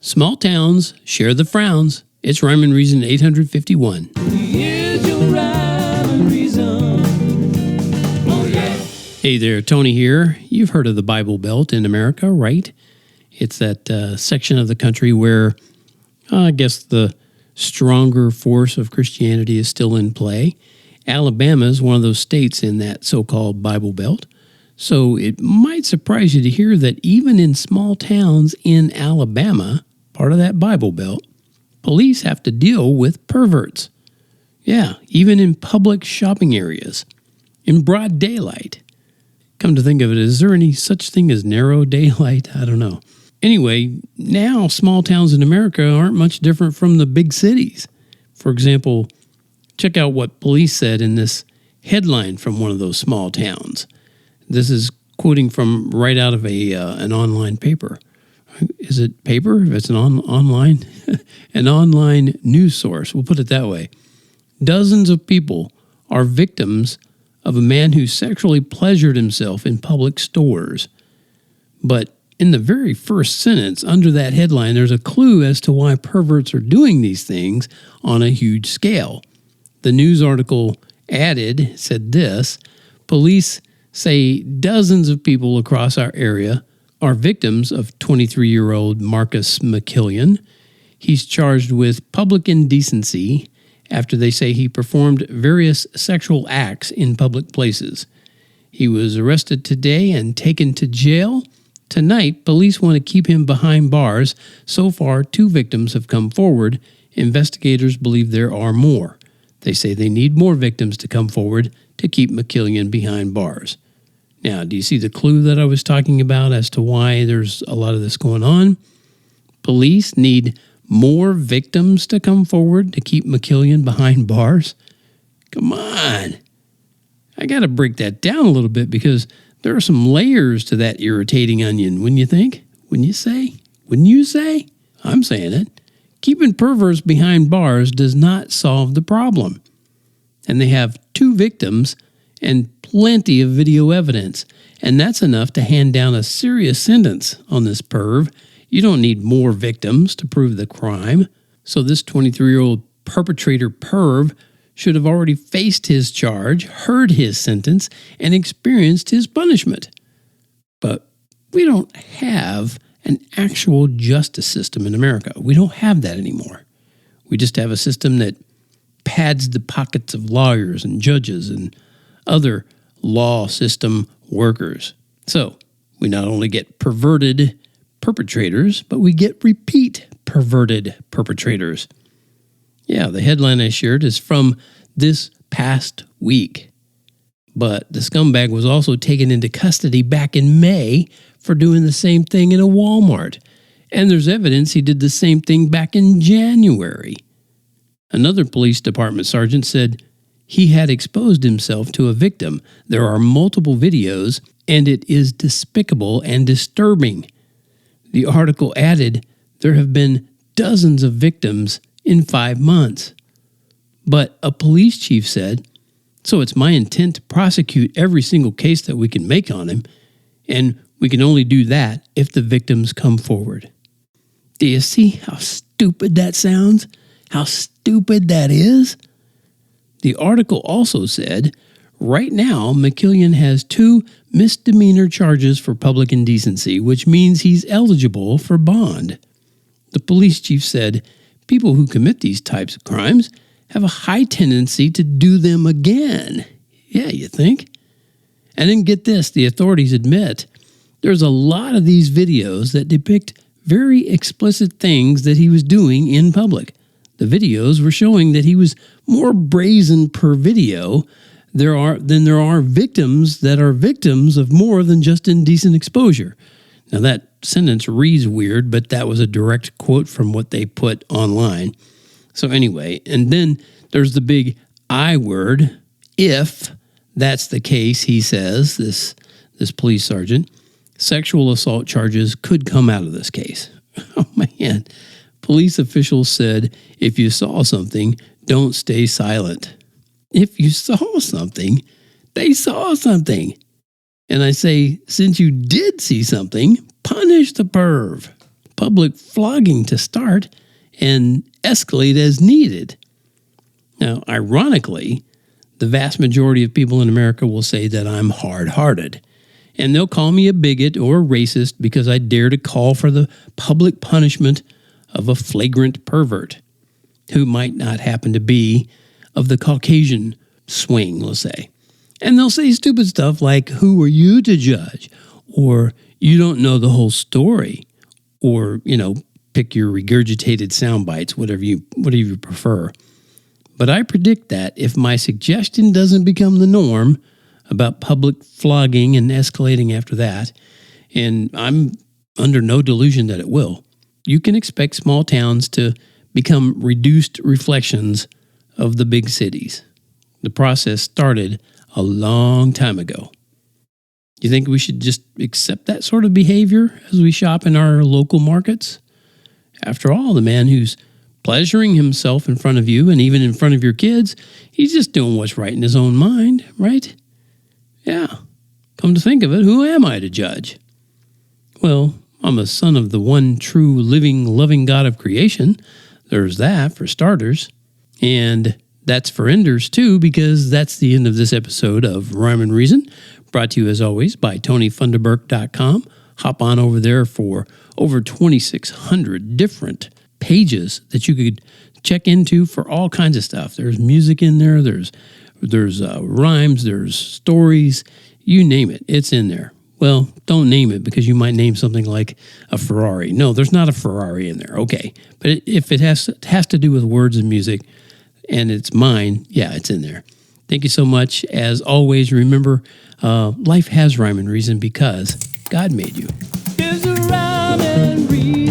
Small towns share the frowns. It's Rhyme and Reason 851. Here's your rhyme and reason. Oh, yeah. Hey there, Tony here. You've heard of the Bible Belt in America, right? It's that section of the country where I guess the stronger force of Christianity is still in play. Alabama is one of those states in that so-called Bible Belt. So it might surprise you to hear that even in small towns in Alabama, part of that Bible Belt, police have to deal with perverts. Yeah, even in public shopping areas, in broad daylight. Come to think of it, is there any such thing as narrow daylight? I don't know. Anyway, now small towns in America aren't much different from the big cities. For example, check out what police said in this headline from one of those small towns. This is quoting from right out of an online paper. Is it paper? If it's an online? An online news source, we'll put it that way. Dozens of people are victims of a man who sexually pleasured himself in public stores. But in the very first sentence under that headline, there's a clue as to why perverts are doing these things on a huge scale. The news article said this: police say dozens of people across our area are victims of 23-year-old Marcus McKillian. He's charged with public indecency after they say he performed various sexual acts in public places. He was arrested today and taken to jail. Tonight, police want to keep him behind bars. So far, 2 victims have come forward. Investigators believe there are more. They say they need more victims to come forward to keep McKillian behind bars. Now, do you see the clue that I was talking about as to why there's a lot of this going on? Police need more victims to come forward to keep McKillian behind bars? Come on. I got to break that down a little bit because there are some layers to that irritating onion, wouldn't you think? Wouldn't you say? Wouldn't you say? I'm saying it. Keeping perverts behind bars does not solve the problem. And they have 2 victims and plenty of video evidence. And that's enough to hand down a serious sentence on this perv. You don't need more victims to prove the crime. So this 23-year-old perpetrator perv should have already faced his charge, heard his sentence, and experienced his punishment. But we don't have an actual justice system in America. We don't have that anymore. We just have a system that pads the pockets of lawyers and judges and other law system workers. So we not only get perverted perpetrators, but we get repeat perverted perpetrators. Yeah, the headline I shared is from this past week. But the scumbag was also taken into custody back in May for doing the same thing in a Walmart. And there's evidence he did the same thing back in January. Another police department sergeant said he had exposed himself to a victim. There are multiple videos, and it is despicable and disturbing. The article added there have been dozens of victims in 5 months. But a police chief said, so it's my intent to prosecute every single case that we can make on him, and we can only do that if the victims come forward. Do you see how stupid that sounds? How stupid that is? The article also said, right now, McKillian has 2 misdemeanor charges for public indecency, which means he's eligible for bond. The police chief said, people who commit these types of crimes have a high tendency to do them again. Yeah, you think? And then get this, the authorities admit there's a lot of these videos that depict very explicit things that he was doing in public. The videos were showing that he was more brazen per video than there are victims that are victims of more than just indecent exposure. Now that sentence reads weird, but that was a direct quote from what they put online. So anyway, and then there's the big I word, if that's the case, he says, this police sergeant, sexual assault charges could come out of this case. Oh man. Police officials said, if you saw something, don't stay silent. If you saw something, they saw something. And I say, since you did see something, punish the perv. public flogging to start and escalate as needed. Now, ironically, the vast majority of people in America will say that I'm hard-hearted, and they'll call me a bigot or a racist because I dare to call for the public punishment of a flagrant pervert who might not happen to be of the Caucasian swing, let's say. And they'll say stupid stuff like, who are you to judge? Or you don't know the whole story. Or, pick your regurgitated sound bites, whatever you prefer. But I predict that if my suggestion doesn't become the norm about public flogging and escalating after that, and I'm under no delusion that it will, you can expect small towns to become reduced reflections of the big cities. The process started a long time ago. You think we should just accept that sort of behavior as we shop in our local markets? After all, the man who's pleasuring himself in front of you and even in front of your kids, he's just doing what's right in his own mind, right? Yeah. Come to think of it, who am I to judge? Well, I'm a son of the one true, living, loving God of creation. There's that, for starters. And that's for enders, too, because that's the end of this episode of Rhyme and Reason, brought to you, as always, by TonyFunderburk.com. Hop on over there for over 2,600 different pages that you could check into for all kinds of stuff. There's music in there. There's rhymes. There's stories. You name it. It's in there. Well, don't name it because you might name something like a Ferrari. No, there's not a Ferrari in there. Okay. But if it has to do with words and music and it's mine, yeah, it's in there. Thank you so much. As always, remember, life has rhyme and reason because God made you. There's a rhyme and reason.